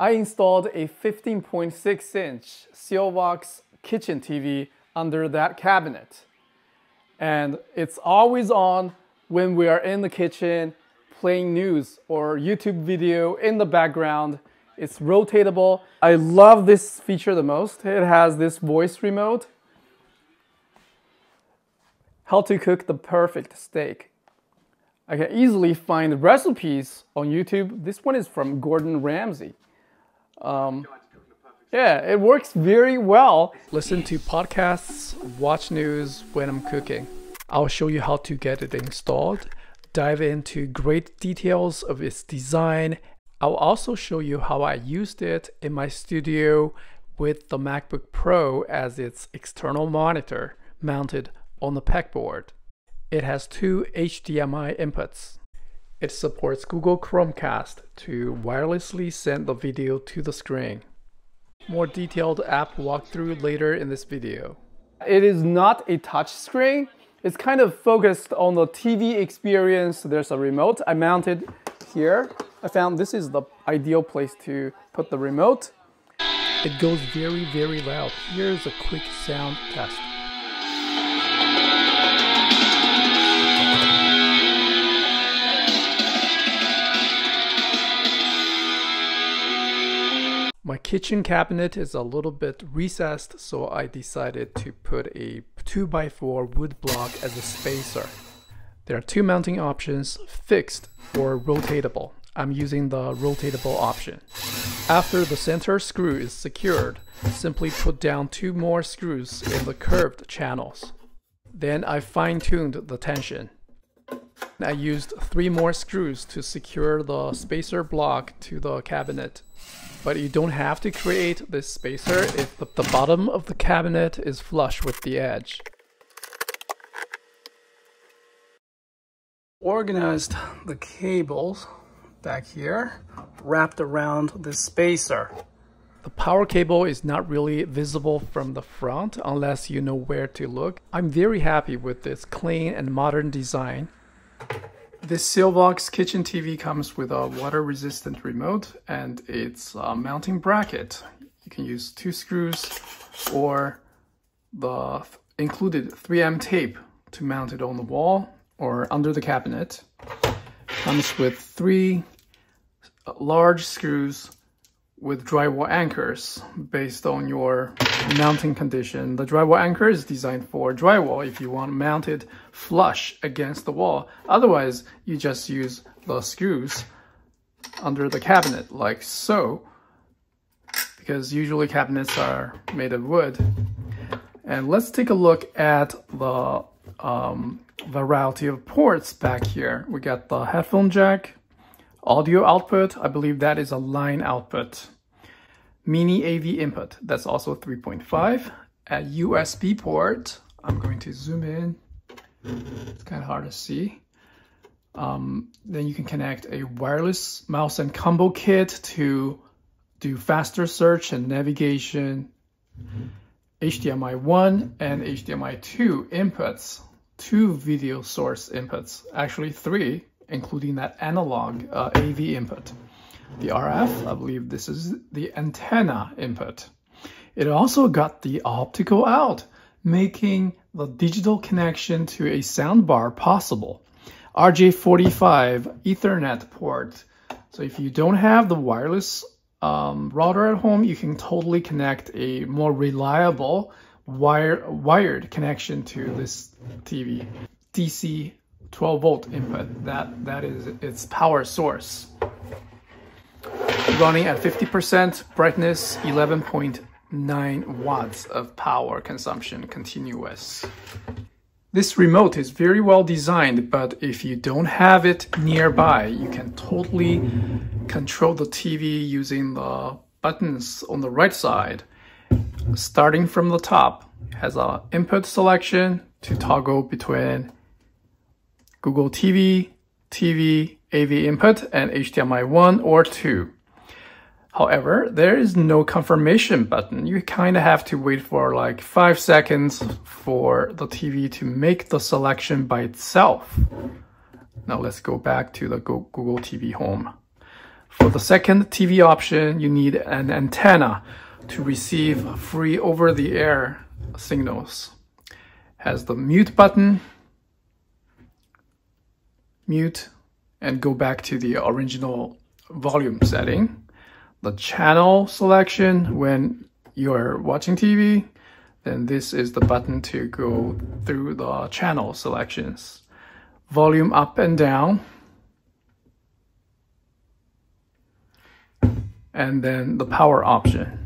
I installed a 15.6-inch Sealvox kitchen TV under that cabinet. And it's always on when we are in the kitchen playing news or YouTube video in the background. It's rotatable. I love this feature the most. It has this voice remote. How to cook the perfect steak. I can easily find recipes on YouTube. This one is from Gordon Ramsay. Yeah, it works very well. Listen to podcasts, watch news when I'm cooking. I'll show you how to get it installed, dive into great details of its design. I'll also show you how I used it in my studio with the MacBook Pro as its external monitor mounted on the pegboard. It has two HDMI inputs. It supports Google Chromecast to wirelessly send the video to the screen. More detailed app walkthrough later in this video. It is not a touch screen. It's kind of focused on the TV experience. There's a remote I mounted here. I found this is the ideal place to put the remote. It goes very, very loud. Here's a quick sound test. My kitchen cabinet is a little bit recessed, so I decided to put a 2x4 wood block as a spacer. There are two mounting options, fixed or rotatable. I'm using the rotatable option. After the center screw is secured, simply put down two more screws in the curved channels. Then I fine-tuned the tension. I used 3 more screws to secure the spacer block to the cabinet. But you don't have to create this spacer if the bottom of the cabinet is flush with the edge. Organized the cables back here, wrapped around this spacer. The power cable is not really visible from the front unless you know where to look. I'm very happy with this clean and modern design. This Sealvox kitchen TV comes with a water-resistant remote and its mounting bracket. You can use 2 screws or the included 3M tape to mount it on the wall or under the cabinet. Comes with 3 large screws with drywall anchors based on your mounting condition. The drywall anchor is designed for drywall if you want mounted flush against the wall. Otherwise, you just use the screws under the cabinet like so, because usually cabinets are made of wood. And let's take a look at the variety of ports back here. We got the headphone jack, audio output, I believe that is a line output. Mini AV input, that's also 3.5. A USB port, I'm going to zoom in. It's kind of hard to see. Then you can connect a wireless mouse and combo kit to do faster search and navigation. HDMI 1 and HDMI 2 inputs, 2 video source inputs, actually 3, including that analog AV input. The RF, I believe this is the antenna input. It also got the optical out, making the digital connection to a soundbar possible. RJ45 Ethernet port. So if you don't have the wireless router at home, you can totally connect a more reliable wired connection to this TV. DC 12 volt input, that is its power source. Running at 50% brightness, 11.9 watts of power consumption continuous. This remote is very well designed, but if you don't have it nearby, you can totally control the TV using the buttons on the right side. Starting from the top, it has an input selection to toggle between Google TV, AV input, and HDMI 1 or 2. However, there is no confirmation button. You kind of have to wait for like 5 seconds for the TV to make the selection by itself. Now let's go back to the Google TV Home. For the second TV option, you need an antenna to receive free over-the-air signals. Has the mute button, mute, and go back to the original volume setting. The channel selection when you're watching TV, then this is the button to go through the channel selections. Volume up and down. And then the power option.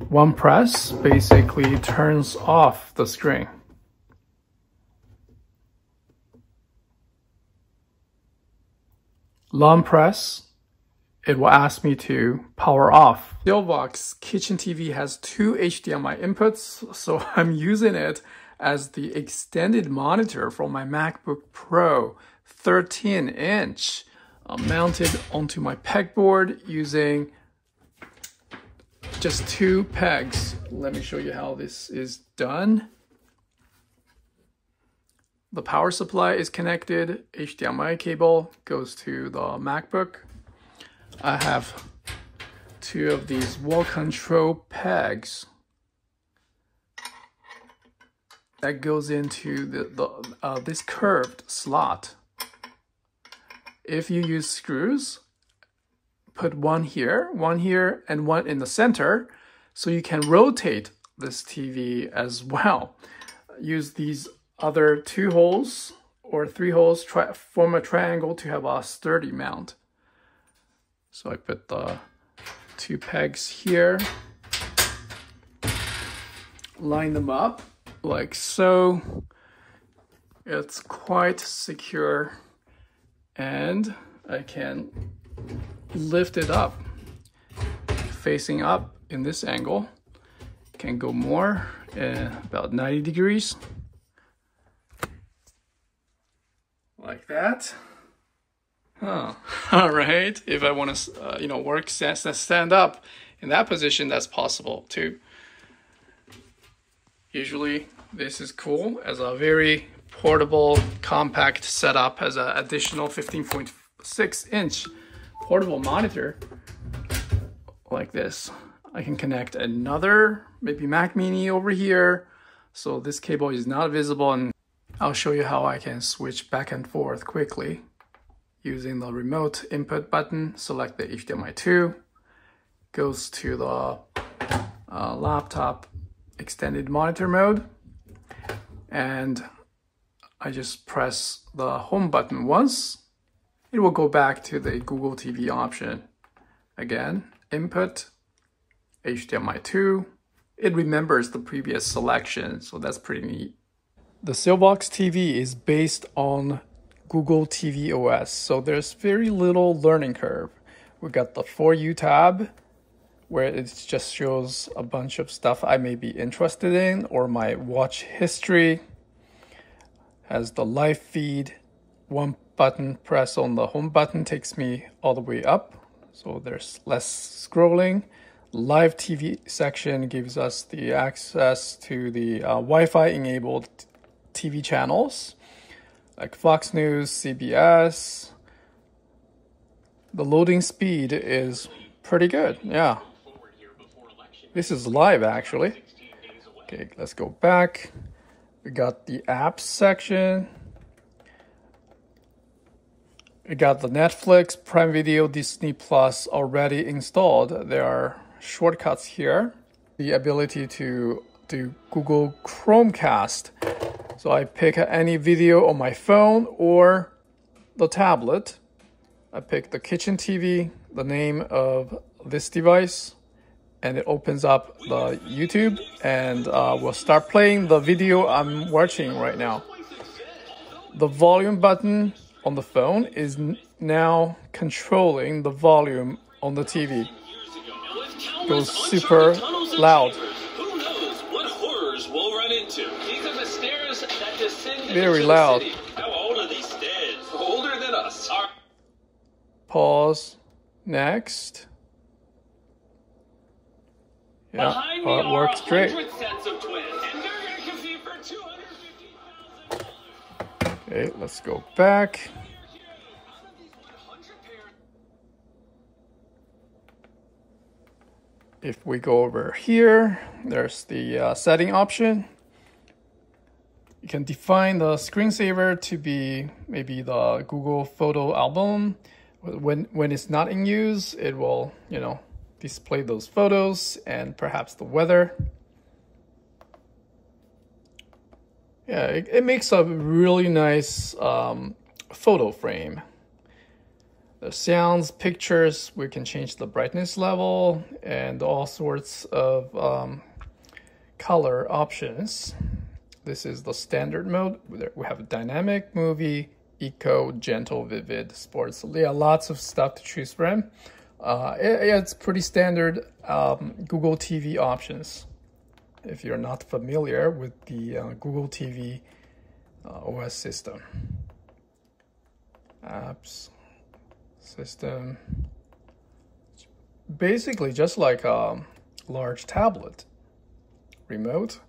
One press basically turns off the screen. Long press, it will ask me to power off. Silvox Kitchen TV has two HDMI inputs, so I'm using it as the extended monitor from my MacBook Pro 13-inch. Mounted onto my pegboard using just two pegs. Let me show you how this is done. The power supply is connected, HDMI cable goes to the MacBook. I have two of these wall control pegs that goes into this curved slot. If you use screws, put one here, and one in the center, so you can rotate this TV as well. Use these other 2 holes or 3 holes, form a triangle to have a sturdy mount. So I put the 2 pegs here, line them up like so. It's quite secure, and I can lift it up, facing up in this angle. Can go more, about 90 degrees. Like that. All right. If I want to, stand up in that position, that's possible too. Usually, this is cool as a very portable, compact setup. As an additional 15.6-inch portable monitor like this. I can connect another, maybe Mac Mini over here. So this cable is not visible, and I'll show you how I can switch back and forth quickly. Using the remote input button, select the HDMI 2, goes to the laptop extended monitor mode, and I just press the home button once. It will go back to the Google TV option. Again, input, HDMI 2. It remembers the previous selection, so that's pretty neat. The Silvox TV is based on Google TV OS, so there's very little learning curve. We got the For You tab, where it just shows a bunch of stuff I may be interested in, or my watch history. Has the live feed. One button press on the home button takes me all the way up, so there's less scrolling. Live TV section gives us the access to the Wi-Fi enabled TV channels like Fox News, CBS. The loading speed is pretty good, yeah. This is live actually. Okay, let's go back. We got the apps section. We got the Netflix, Prime Video, Disney Plus already installed. There are shortcuts here. The ability to do Google Chromecast. So I pick any video on my phone or the tablet. I pick the kitchen TV, the name of this device, and it opens up the YouTube, and we'll start playing the video I'm watching right now. The volume button on the phone is now controlling the volume on the TV. It goes super loud. Who knows what horrors we'll run into? These are the stairs that descend very loud. the city. How old are these stairs? Older than us. Pause. Next. Yeah, it works great. Sets of twins, and they're going to compete for $250,000. Okay, let's go back. If we go over here, there's the setting option. You can define the screensaver to be maybe the Google Photo album. When it's not in use, it will, you know, display those photos and perhaps the weather. Yeah, it makes a really nice photo frame. The sounds, pictures, we can change the brightness level and all sorts of color options. This is the standard mode. We have a dynamic, movie, eco, gentle, vivid, sports. Yeah, lots of stuff to choose from. It's pretty standard Google TV options. If you're not familiar with the Google TV OS system. Apps, system. Basically just like a large tablet. Remote.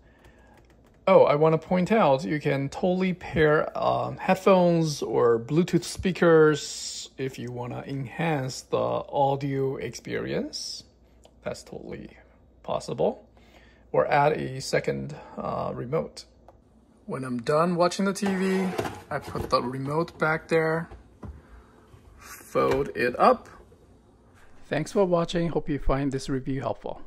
Oh, I want to point out, you can totally pair headphones or Bluetooth speakers if you want to enhance the audio experience. That's totally possible. Or add a second remote. When I'm done watching the TV, I put the remote back there, fold it up. Thanks for watching. Hope you find this review helpful.